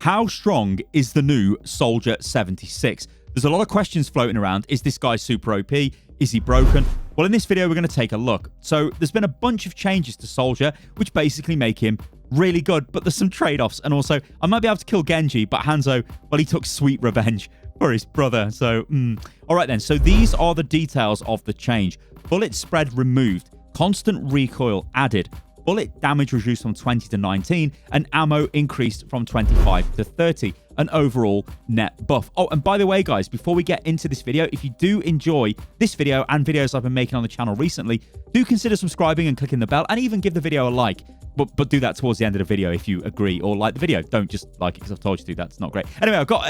How strong is the new Soldier 76? There's a lot of questions floating around. Is this guy super OP? Is he broken? Well, in this video, we're going to take a look. So there's been a bunch of changes to Soldier, which basically make him really good, but there's some trade-offs. And also, I might be able to kill Genji, but Hanzo, well, he took sweet revenge for his brother. So, all right then. So these are the details of the change. Bullet spread removed, constant recoil added, bullet damage reduced from 20 to 19, and ammo increased from 25 to 30. An overall net buff. Oh, and by the way, guys, before we get into this video, if you do enjoy this video and videos I've been making on the channel recently, do consider subscribing and clicking the bell, and even give the video a like. But do that towards the end of the video if you agree, or like the video. Don't just like it because I've told you to. That's not great. Anyway, I've got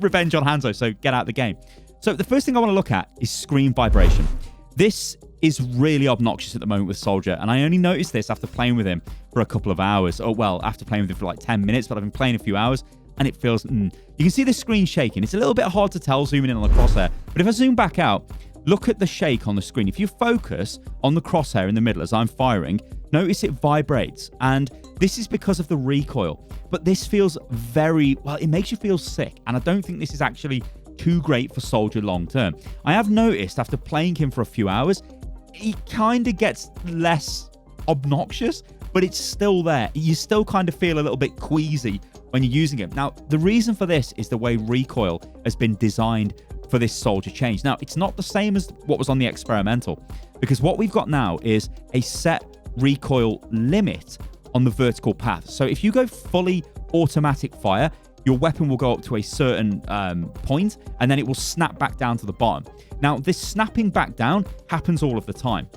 revenge on Hanzo, so get out of the game. So the first thing I want to look at is screen vibration. This is really obnoxious at the moment with Soldier, and I only noticed this after playing with him for a couple of hours. Oh, well, after playing with him for like 10 minutes, but I've been playing a few hours, and it feels... You can see the screen shaking. It's a little bit hard to tell zooming in on the crosshair, but if I zoom back out, look at the shake on the screen. If you focus on the crosshair in the middle as I'm firing, notice it vibrates, and this is because of the recoil. But this feels very... Well, it makes you feel sick, and I don't think this is actually too great for Soldier long term. I have noticed after playing him for a few hours, he kind of gets less obnoxious, but it's still there. You still kind of feel a little bit queasy when you're using him. Now, the reason for this is the way recoil has been designed for this Soldier change. Now, it's not the same as what was on the experimental, because what we've got now is a set recoil limit on the vertical path. So if you go fully automatic fire, your weapon will go up to a certain point, and then it will snap back down to the bottom. Now, this snapping back down happens all of the time.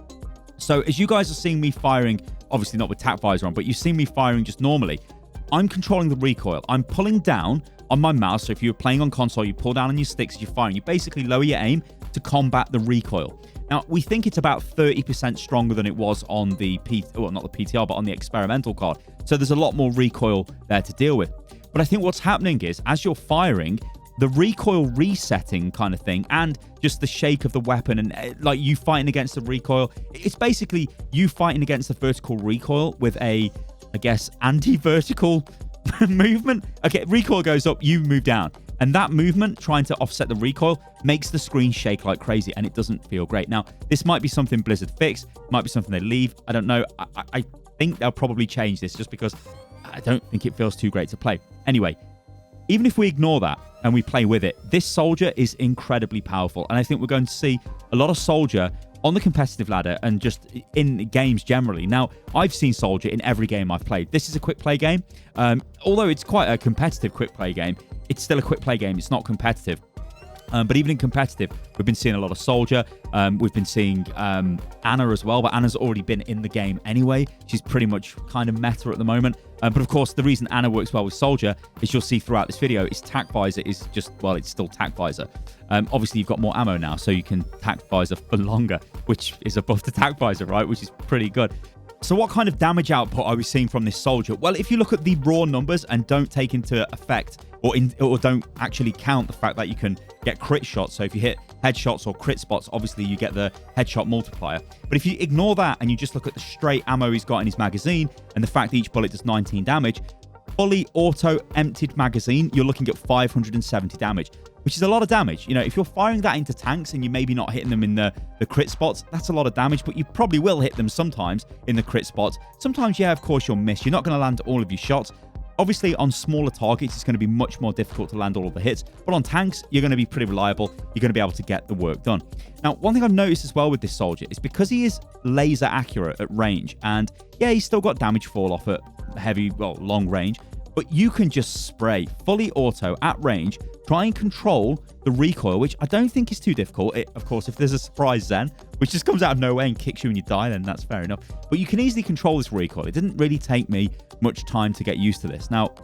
So as you guys are seeing me firing, obviously not with tac visor on, but you see me firing just normally, I'm controlling the recoil. I'm pulling down on my mouse. So if you're playing on console, you pull down on your sticks as you're firing. You basically lower your aim to combat the recoil. Now, we think it's about 30% stronger than it was on the not the PTR, but on the experimental card. So there's a lot more recoil there to deal with. But I think what's happening is, as you're firing, the recoil resetting kind of thing, and just the shake of the weapon, and like you fighting against the recoil, it's basically you fighting against the vertical recoil with a, I guess, anti-vertical movement. Okay, recoil goes up, you move down. And that movement, trying to offset the recoil, makes the screen shake like crazy, and it doesn't feel great. Now, this might be something Blizzard fix, might be something they leave. I don't know. I think they'll probably change this just because I don't think it feels too great to play. Anyway, even if we ignore that and we play with it, this Soldier is incredibly powerful. And I think we're going to see a lot of Soldier on the competitive ladder and just in games generally. Now, I've seen Soldier in every game I've played. This is a quick play game. Although it's quite a competitive quick play game, it's still a quick play game. It's not competitive. But even in competitive, we've been seeing a lot of Soldier. We've been seeing Anna as well, but Anna's already been in the game anyway. She's pretty much kind of meta at the moment. But of course, the reason Anna works well with Soldier, as you'll see throughout this video, is tac visor is just, well, it's still tac visor. Obviously, you've got more ammo now, so you can tac visor for longer, which is above the tac visor, right? Which is pretty good. So what kind of damage output are we seeing from this Soldier? Well, if you look at the raw numbers and don't take into effect or don't actually count the fact that you can get crit shots. So if you hit headshots or crit spots, obviously you get the headshot multiplier. But if you ignore that and you just look at the straight ammo he's got in his magazine and the fact that each bullet does 19 damage, fully auto emptied magazine, you're looking at 570 damage, which is a lot of damage. You know, if you're firing that into tanks and you're maybe not hitting them in the crit spots, that's a lot of damage, but you probably will hit them sometimes in the crit spots. Sometimes, yeah, of course, you'll miss. You're not going to land all of your shots. Obviously, on smaller targets, it's going to be much more difficult to land all of the hits. But on tanks, you're going to be pretty reliable. You're going to be able to get the work done. Now, one thing I've noticed as well with this Soldier is because he is laser accurate at range, and yeah, he's still got damage fall off at heavy, well, long range, but you can just spray fully auto at range, try and control the recoil, which I don't think is too difficult. Of course, if there's a surprise Zen, which just comes out of nowhere and kicks you and you die, then that's fair enough. But you can easily control this recoil. It didn't really take me much time to get used to this. Now,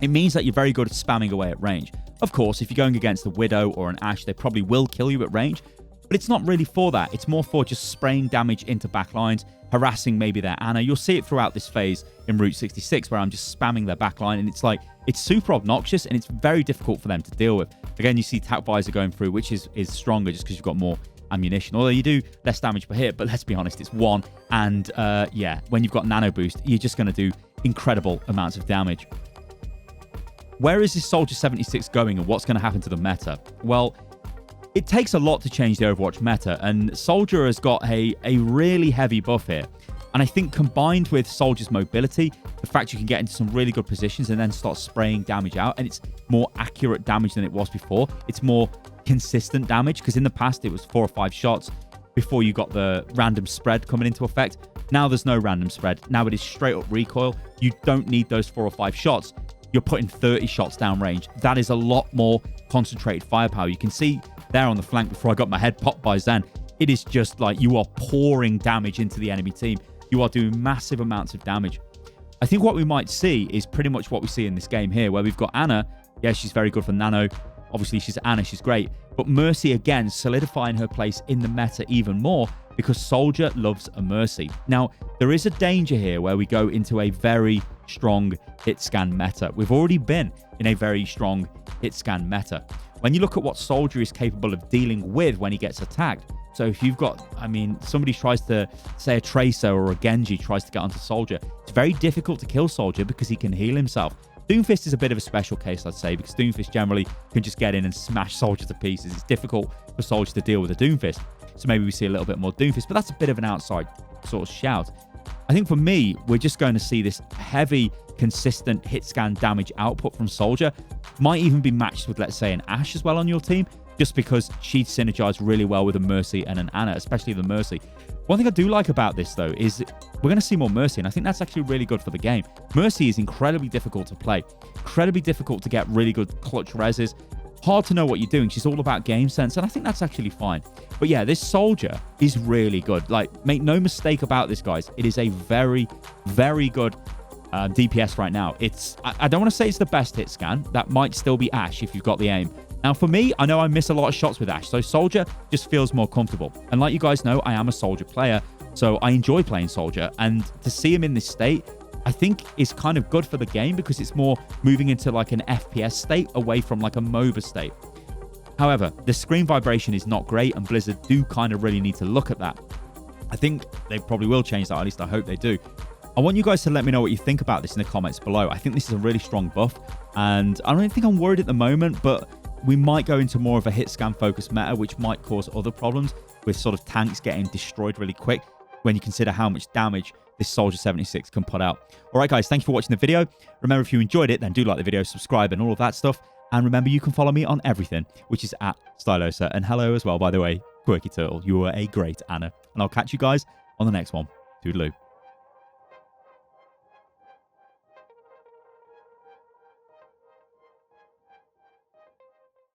it means that you're very good at spamming away at range. Of course, if you're going against a Widow or an Ashe, they probably will kill you at range, but it's not really for that. It's more for just spraying damage into backlines, harassing maybe their Anna. You'll see it throughout this phase in Route 66 where I'm just spamming their backline, and it's like, it's super obnoxious and it's very difficult for them to deal with. Again, you see tac visor going through, which is stronger just because you've got more ammunition. Although you do less damage per hit, but let's be honest, it's one. And yeah, when you've got nano boost, you're just going to do incredible amounts of damage. where is this Soldier 76 going and what's going to happen to the meta? Well, it takes a lot to change the Overwatch meta, and Soldier has got a really heavy buff here. And I think combined with Soldier's mobility, the fact you can get into some really good positions and then start spraying damage out, and it's more accurate damage than it was before. It's more consistent damage, because in the past it was 4 or 5 shots before you got the random spread coming into effect. Now there's no random spread. Now it is straight up recoil. You don't need those 4 or 5 shots. You're putting 30 shots down range. That is a lot more concentrated firepower. You can see there on the flank before I got my head popped by Zen. It is just like you are pouring damage into the enemy team. You are doing massive amounts of damage. I think what we might see is pretty much what we see in this game here, where we've got Ana. Yeah, she's very good for nano. Obviously, she's Ana. She's great. But Mercy, again, solidifying her place in the meta even more, because Soldier loves a Mercy. Now, there is a danger here where we go into a very strong hit scan meta. We've already been in a very strong hit scan meta. When you look at what Soldier is capable of dealing with when he gets attacked, so if you've got, I mean, somebody tries to, say a Tracer or a Genji tries to get onto Soldier, it's very difficult to kill Soldier because he can heal himself. Doomfist is a bit of a special case, I'd say, because Doomfist generally can just get in and smash Soldier to pieces. It's difficult for Soldier to deal with a Doomfist. So maybe we see a little bit more Doomfist, but that's a bit of an outside sort of shout. I think for me, we're just going to see this heavy, consistent hit scan damage output from Soldier. Might even be matched with, let's say, an Ashe as well on your team, just because she'd synergize really well with a Mercy and an Ana, especially the Mercy. One thing I do like about this, though, is we're going to see more Mercy, and I think that's actually really good for the game. Mercy is incredibly difficult to play, incredibly difficult to get really good clutch reses. Hard to know what you're doing. She's all about game sense, and I think that's actually fine. But yeah, this Soldier is really good. Like, make no mistake about this, guys. It is a very, very good DPS right now. I don't want to say it's the best hit scan. That might still be Ashe if you've got the aim. Now, for me, I know I miss a lot of shots with Ashe, so Soldier just feels more comfortable. And like you guys know, I am a Soldier player, so I enjoy playing Soldier. And to see him in this state, I think is kind of good for the game, because it's more moving into like an FPS state away from like a MOBA state. However, the screen vibration is not great, and Blizzard do kind of really need to look at that. I think they probably will change that, at least I hope they do. I want you guys to let me know what you think about this in the comments below. I think this is a really strong buff, and I don't think I'm worried at the moment, but we might go into more of a hit scan focused meta, which might cause other problems with sort of tanks getting destroyed really quick when you consider how much damage this Soldier 76 can put out. All right, guys, thank you for watching the video. Remember, if you enjoyed it, then do like the video, subscribe, and all of that stuff. And remember, you can follow me on everything, which is at Stylosa. And hello as well, by the way, Quirky Turtle. You were a great Ana. And I'll catch you guys on the next one. Toodaloo.